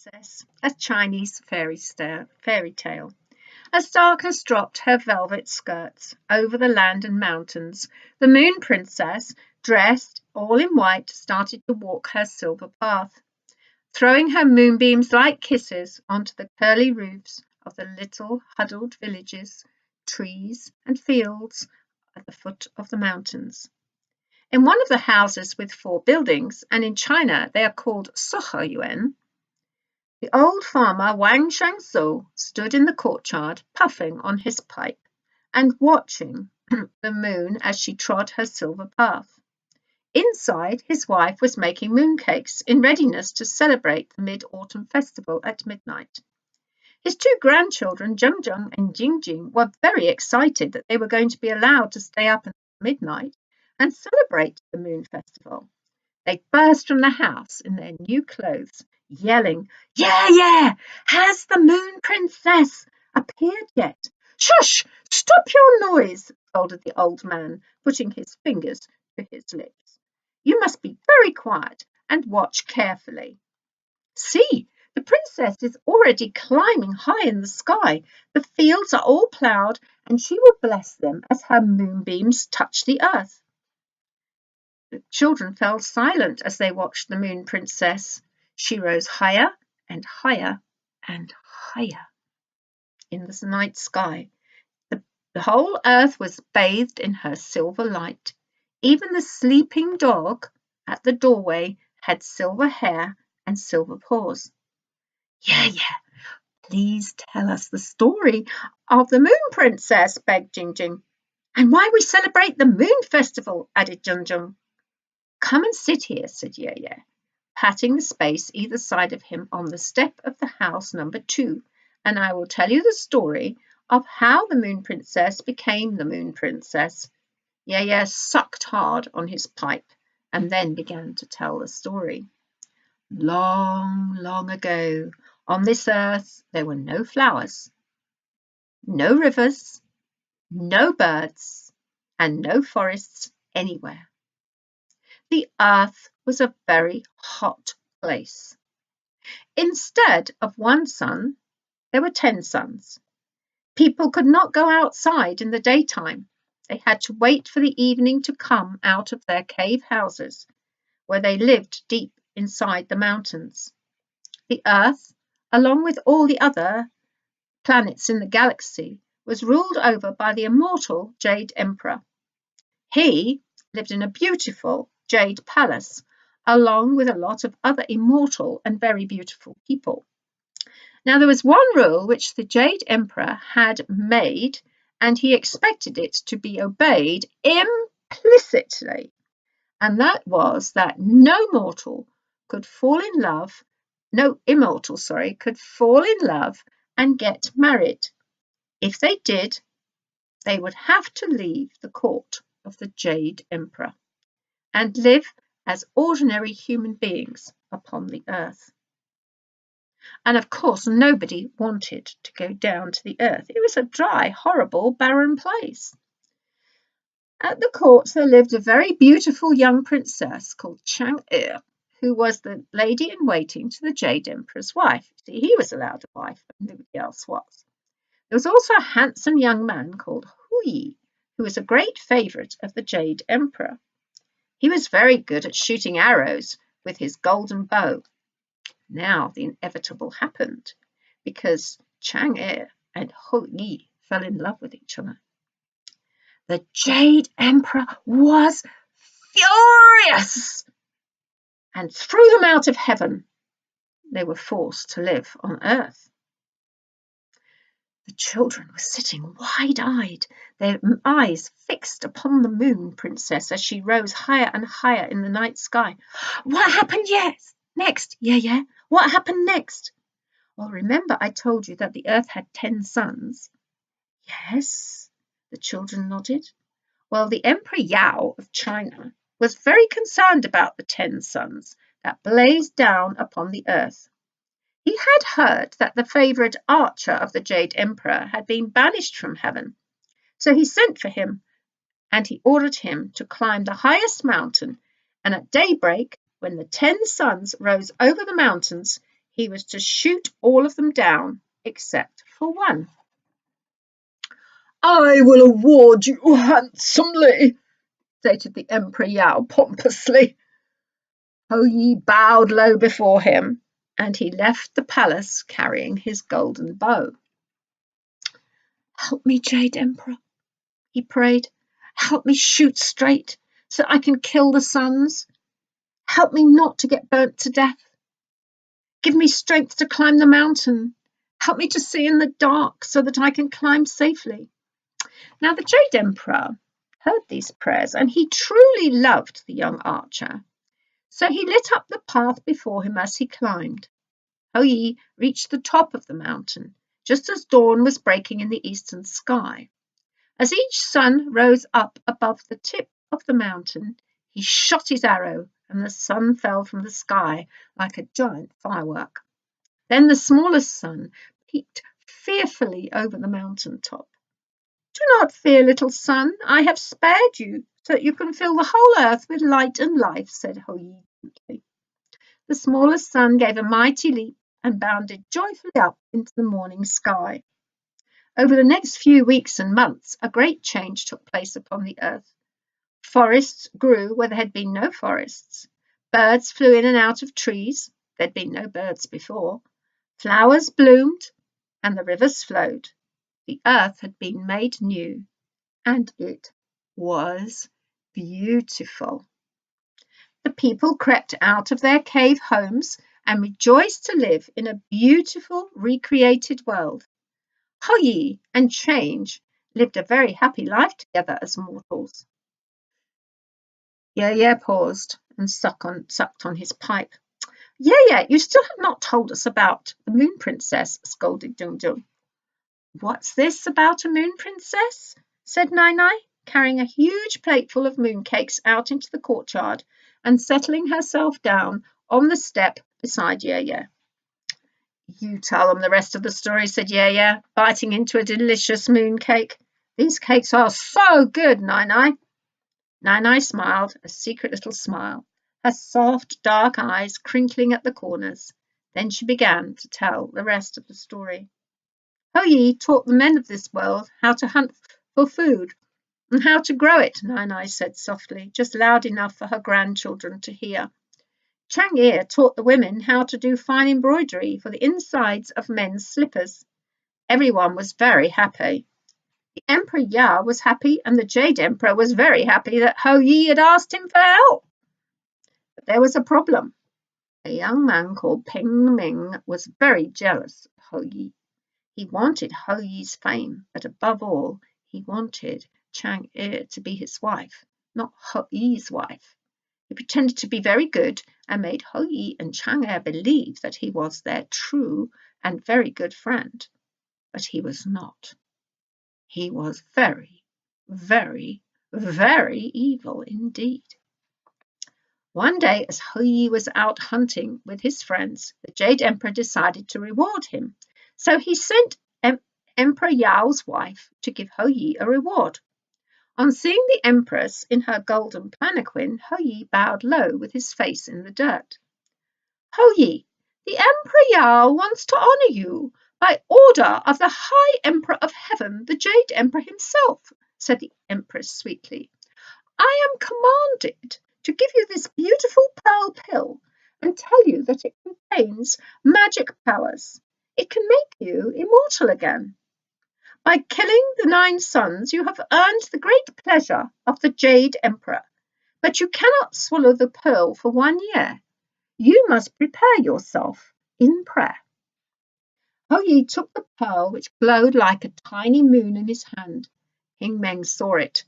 Princess, a Chinese fairy tale. As darkness dropped her velvet skirts over the land and mountains, the Moon Princess, dressed all in white, started to walk her silver path, throwing her moonbeams like kisses onto the curly roofs of the little huddled villages, trees, and fields at the foot of the mountains. In one of the houses with 4 buildings, and in China they are called Soheyuan, the old farmer Wang Shangsu stood in the courtyard, puffing on his pipe and watching the moon as she trod her silver path. Inside, his wife was making mooncakes in readiness to celebrate the Mid-Autumn Festival at midnight. His 2 grandchildren, Zheng and Jingjing, were very excited that they were going to be allowed to stay up until midnight and celebrate the Moon Festival. They burst from the house in their new clothes, yelling, "Yeah, yeah! Has the Moon Princess appeared yet?" "Shush! Stop your noise!" scolded the old man, putting his fingers to his lips. "You must be very quiet and watch carefully. See, the princess is already climbing high in the sky. The fields are all ploughed, and she will bless them as her moonbeams touch the earth." The children fell silent as they watched the Moon Princess. She rose higher and higher and higher in the night sky. The whole earth was bathed in her silver light. Even the sleeping dog at the doorway had silver hair and silver paws. "Yeah, yeah, please tell us the story of the Moon Princess," begged Jingjing. "And why we celebrate the Moon Festival," added Zheng. "Come and sit here," said Ye, patting the space either side of him on the step of the house number 2, "and I will tell you the story of how the Moon Princess became the Moon Princess." Ye sucked hard on his pipe and then began to tell the story. Long, long ago, on this earth, there were no flowers, no rivers, no birds, and no forests anywhere. The earth was a very hot place. Instead of 1 sun, there were 10 suns. People could not go outside in the daytime. They had to wait for the evening to come out of their cave houses, where they lived deep inside the mountains. The earth, along with all the other planets in the galaxy, was ruled over by the immortal Jade Emperor. He lived in a beautiful jade palace, along with a lot of other immortal and very beautiful people. Now, there was one rule which the Jade Emperor had made, and he expected it to be obeyed implicitly, and that was that no immortal could fall in love and get married. If they did, they would have to leave the court of the Jade Emperor and live as ordinary human beings upon the earth. And of course, nobody wanted to go down to the earth. It was a dry, horrible, barren place. At the court, there lived a very beautiful young princess called Chang'e, who was the lady-in-waiting to the Jade Emperor's wife. See, he was allowed a wife, but nobody else was. There was also a handsome young man called Hui, who was a great favourite of the Jade Emperor. He was very good at shooting arrows with his golden bow. Now the inevitable happened, because Chang'e and Hui fell in love with each other. The Jade Emperor was furious and threw them out of heaven. They were forced to live on earth. The children were sitting wide-eyed, their eyes fixed upon the Moon Princess as she rose higher and higher in the night sky. "What happened next? Yeah. What happened next?" "Well, remember I told you that the earth had 10 suns?" "Yes," the children nodded. Well, the Emperor Yao of China was very concerned about the 10 suns that blazed down upon the earth. He had heard that the favourite archer of the Jade Emperor had been banished from heaven, so he sent for him, and he ordered him to climb the highest mountain, and at daybreak, when the 10 suns rose over the mountains, he was to shoot all of them down except for one. "I will award you handsomely," stated the Emperor Yao pompously. Hou Yi bowed low before him, and he left the palace carrying his golden bow. "Help me, Jade Emperor," he prayed. "Help me shoot straight so I can kill the suns. Help me not to get burnt to death. Give me strength to climb the mountain. Help me to see in the dark so that I can climb safely." Now the Jade Emperor heard these prayers, and he truly loved the young archer. So he lit up the path before him as he climbed. Hou Yi reached the top of the mountain, just as dawn was breaking in the eastern sky. As each sun rose up above the tip of the mountain, he shot his arrow, and the sun fell from the sky like a giant firework. Then the smallest sun peeped fearfully over the mountain top. "Do not fear, little sun. I have spared you so that you can fill the whole earth with light and life," said Hou Yi gently. The smallest sun gave a mighty leap and bounded joyfully up into the morning sky. Over the next few weeks and months, a great change took place upon the earth. Forests grew where there had been no forests. Birds flew in and out of trees. There had been no birds before. Flowers bloomed, and the rivers flowed. The earth had been made new, and it was beautiful. The people crept out of their cave homes and rejoiced to live in a beautiful, recreated world. Hou Yi and Change lived a very happy life together as mortals. Ye paused and sucked on his pipe. Ye, you still have not told us about the Moon Princess, scolded Dung Dung. "What's this about a Moon Princess?" said Nai Nai, carrying a huge plateful of mooncakes out into the courtyard and settling herself down on the step beside Ye. "You tell them the rest of the story," said Ye, biting into a delicious mooncake. "These cakes are so good, Nai Nai." Nai Nai smiled, a secret little smile, her soft dark eyes crinkling at the corners. Then she began to tell the rest of the story. "Hou Yi taught the men of this world how to hunt for food and how to grow it," Nai Nai said softly, just loud enough for her grandchildren to hear. "Chang'e taught the women how to do fine embroidery for the insides of men's slippers." Everyone was very happy. The Emperor Ya was happy, and the Jade Emperor was very happy that Hou Yi had asked him for help. But there was a problem. A young man called Peng Ming was very jealous of Hou Yi. He wanted Hou Yi's fame, but above all, he wanted Chang'e to be his wife, not Hou Yi's wife. He pretended to be very good and made Hou Yi and Chang'e believe that he was their true and very good friend. But he was not. He was very, very, very evil indeed. One day, as Hou Yi was out hunting with his friends, the Jade Emperor decided to reward him. So he sent Emperor Yao's wife to give Hou Yi a reward. On seeing the Empress in her golden palanquin, Hou Yi bowed low with his face in the dirt. "Hou Yi, the Emperor Yao wants to honour you by order of the High Emperor of Heaven, the Jade Emperor himself," said the Empress sweetly. "I am commanded to give you this beautiful pearl pill and tell you that it contains magic powers. It can make you immortal again. By killing the 9 suns, you have earned the great pleasure of the Jade Emperor, but you cannot swallow the pearl for 1 year. You must prepare yourself in prayer." Hou Yi took the pearl, which glowed like a tiny moon, in his hand. Ping Meng saw it,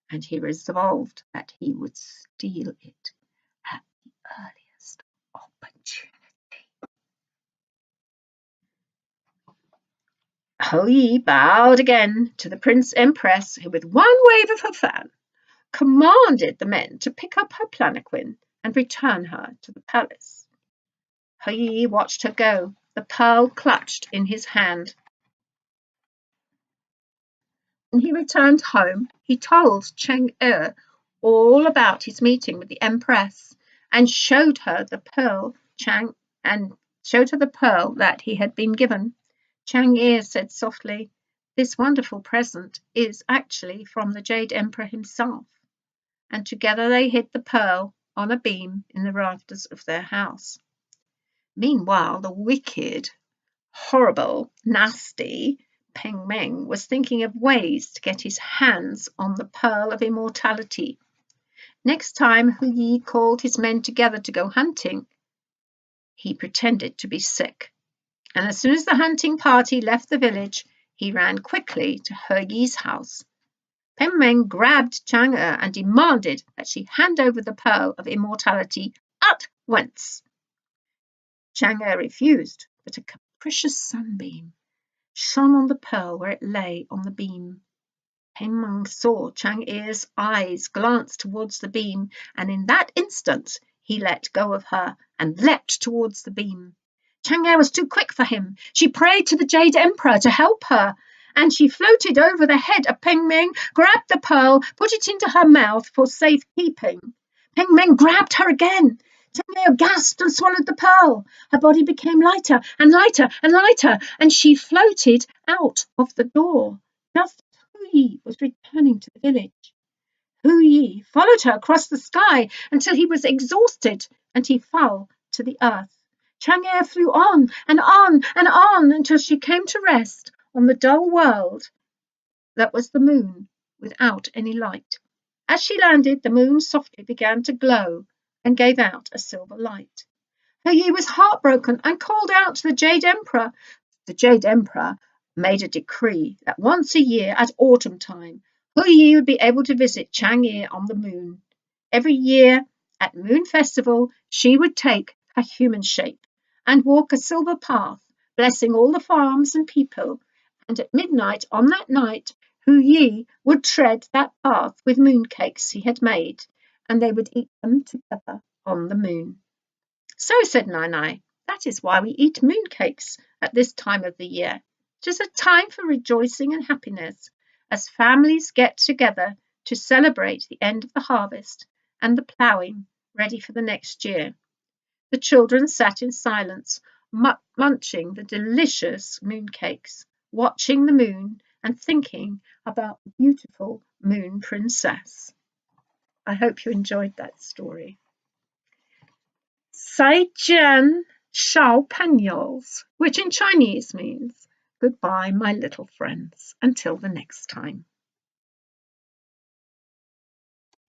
and he resolved that he would steal it at the earliest opportunity. Hou Yi bowed again to the Prince Empress, who, with one wave of her fan, commanded the men to pick up her palanquin and return her to the palace. Hou Yi watched her go, the pearl clutched in his hand. When he returned home, he told Chang'e all about his meeting with the Empress and showed her the pearl and showed her the pearl that he had been given. Chang'e said softly, "This wonderful present is actually from the Jade Emperor himself." And together they hid the pearl on a beam in the rafters of their house. Meanwhile, the wicked, horrible, nasty Peng Meng was thinking of ways to get his hands on the pearl of immortality. Next time Hu Yi called his men together to go hunting, he pretended to be sick, and as soon as the hunting party left the village, he ran quickly to He Yi's house. Peng Meng grabbed Chang'e and demanded that she hand over the pearl of immortality at once. Chang'e refused, but a capricious sunbeam shone on the pearl where it lay on the beam. Peng Meng saw Chang'e's eyes glance towards the beam, and in that instant he let go of her and leapt towards the beam. Chang'e was too quick for him. She prayed to the Jade Emperor to help her, and she floated over the head of Peng Meng, grabbed the pearl, put it into her mouth for safekeeping. Peng Meng grabbed her again. Chang'e gasped and swallowed the pearl. Her body became lighter and lighter and lighter, and she floated out of the door. Just as Hu Yi was returning to the village, Hu Yi followed her across the sky until he was exhausted and he fell to the earth. Chang'e flew on and on and on until she came to rest on the dull world that was the moon without any light. As she landed, the moon softly began to glow and gave out a silver light. Hu Yi was heartbroken and called out to the Jade Emperor. The Jade Emperor made a decree that once a year at autumn time, Hu Yi would be able to visit Chang'e on the moon. Every year at Moon Festival, she would take her human shape and walk a silver path, blessing all the farms and people. And at midnight on that night, Hu Yi would tread that path with mooncakes he had made, and they would eat them together on the moon. "So," said Nai, "that is why we eat mooncakes at this time of the year. It is a time for rejoicing and happiness, as families get together to celebrate the end of the harvest and the ploughing, ready for the next year." The children sat in silence, munching the delicious mooncakes, watching the moon and thinking about the beautiful Moon Princess. I hope you enjoyed that story. 再见, Shao Panyos, which in Chinese means goodbye, my little friends, until the next time.